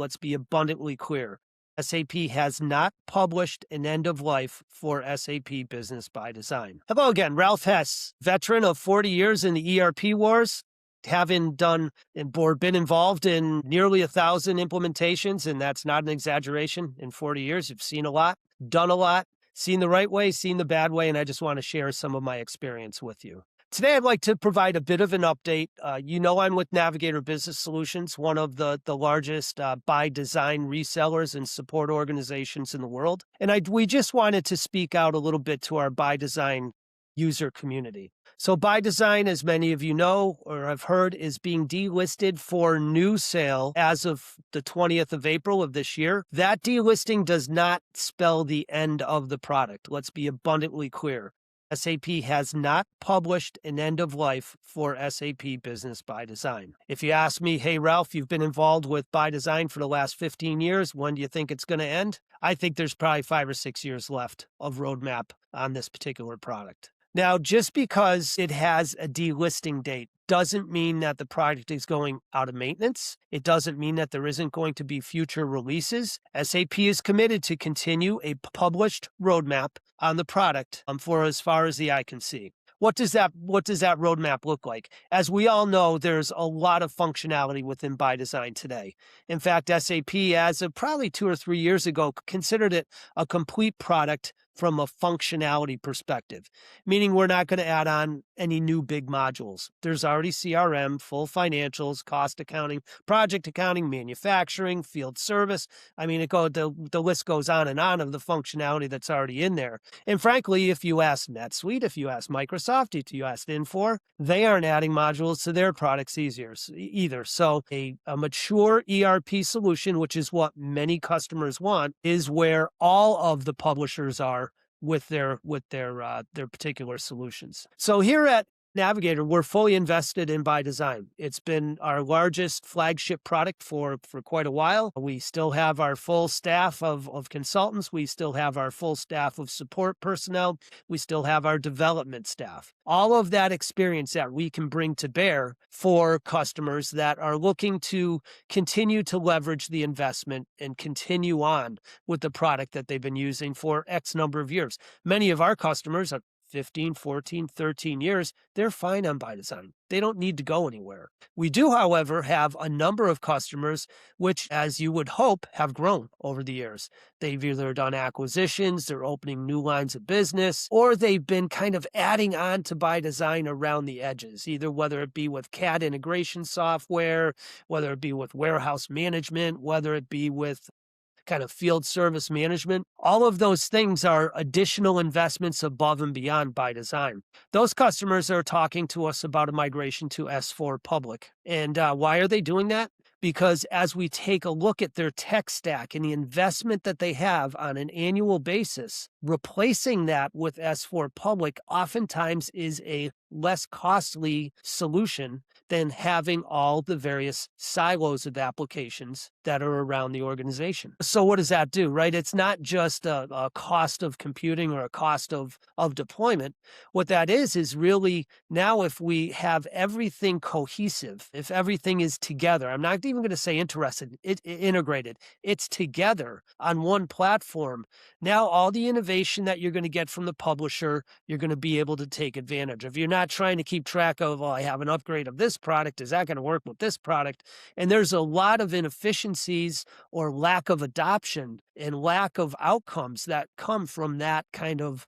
let's be abundantly clear. SAP has not published an end of life for SAP Business ByDesign. Hello again, Ralph Hess, veteran of 40 years in the ERP wars, having done or been involved in nearly 1,000 implementations, and that's not an exaggeration. In 40 years, you've seen a lot, done a lot, seen the right way, seen the bad way, and I just want to share some of my experience with you. Today, I'd like to provide a bit of an update. I'm with Navigator Business Solutions, one of the largest ByDesign resellers and support organizations in the world. And we just wanted to speak out a little bit to our ByDesign user community. So ByDesign, as many of you know or have heard, is being delisted for new sale as of the 20th of April of this year. That delisting does not spell the end of the product. Let's be abundantly clear. SAP has not published an end of life for SAP Business ByDesign. If you ask me, hey, Ralph, you've been involved with ByDesign for the last 15 years. When do you think it's going to end? I think there's probably 5 or 6 years left of roadmap on this particular product. Now, just because it has a delisting date doesn't mean that the product is going out of maintenance. It doesn't mean that there isn't going to be future releases. SAP is committed to continue a published roadmap on the product for as far as the eye can see. What does that roadmap look like? As we all know, there's a lot of functionality within ByDesign today. In fact, SAP, as of probably 2 or 3 years ago, considered it a complete product from a functionality perspective, meaning we're not going to add on any new big modules. There's already CRM, full financials, cost accounting, project accounting, manufacturing, field service. I mean, the list goes on of the functionality that's already in there. And frankly, if you ask NetSuite, if you ask Microsoft, if you ask Infor, they aren't adding modules to their products either. So a mature ERP solution, which is what many customers want, is where all of the publishers are with their particular solutions. So here at Navigator, we're fully invested in ByDesign. It's been our largest flagship product for quite a while. We still have our full staff of consultants. We still have our full staff of support personnel. We still have our development staff. All of that experience that we can bring to bear for customers that are looking to continue to leverage the investment and continue on with the product that they've been using for X number of years. Many of our customers are 15, 14, 13 years, they're fine on ByDesign. They don't need to go anywhere. We do, however, have a number of customers which, as you would hope, have grown over the years. They've either done acquisitions, they're opening new lines of business, or they've been kind of adding on to ByDesign around the edges, either whether it be with CAD integration software, whether it be with warehouse management, whether it be with kind of field service management. All of those things are additional investments above and beyond ByDesign. Those customers are talking to us about a migration to S4 Public. And why are they doing that? Because as we take a look at their tech stack and the investment that they have on an annual basis, replacing that with S4 Public oftentimes is a less costly solution than having all the various silos of applications that are around the organization. So what does that do, right? It's not just a cost of computing or a cost of deployment. What that is really now if we have everything cohesive, if everything is together, I'm not even going to say integrated, it's together on one platform. Now all the innovation that you're going to get from the publisher, you're going to be able to take advantage of. You're not trying to keep track of, I have an upgrade of this product. Is that going to work with this product? And there's a lot of inefficiencies or lack of adoption and lack of outcomes that come from that kind of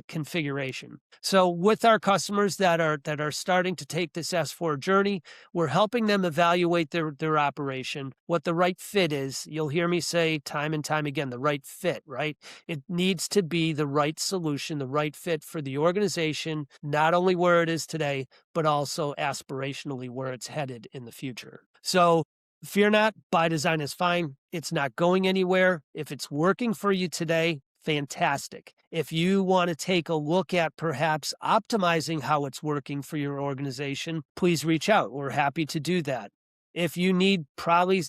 configuration. So with our customers that are starting to take this S4 journey, we're helping them evaluate their operation, what the right fit is. You'll hear me say time and time again, the right fit, right? It needs to be the right solution, the right fit for the organization, not only where it is today, but also aspirationally where it's headed in the future. So fear not, ByDesign is fine. It's not going anywhere. If it's working for you today, fantastic. If you want to take a look at perhaps optimizing how it's working for your organization, please reach out. We're happy to do that. If you need probably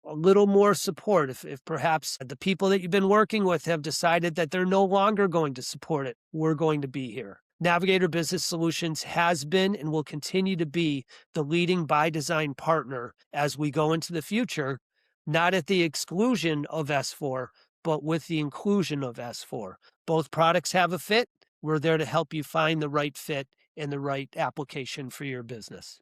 a little more support, if perhaps the people that you've been working with have decided that they're no longer going to support it, we're going to be here. Navigator Business Solutions has been and will continue to be the leading ByDesign partner as we go into the future not at the exclusion of S4, but with the inclusion of S4. Both products have a fit. We're there to help you find the right fit and the right application for your business.